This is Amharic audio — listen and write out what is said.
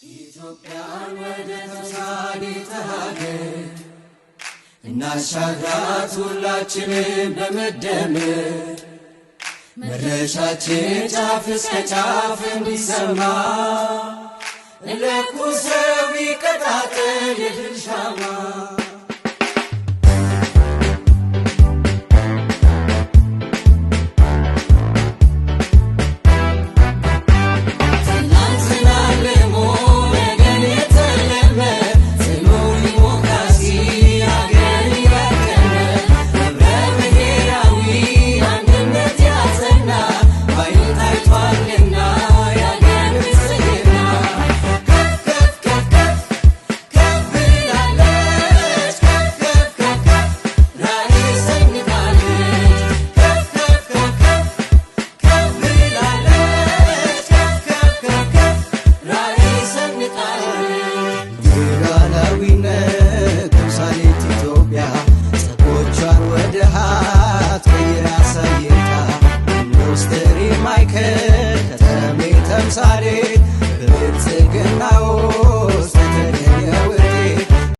ኢትዮጵያን ወደ ተምሳሌተ ሀገር እናሻግራት ሁላችንም በመደመር መድረሻችን ጫፍ እስከ ጫፍ እንዲሰማ ለኩሰው ይቀጣጠል የድል ሻማ I can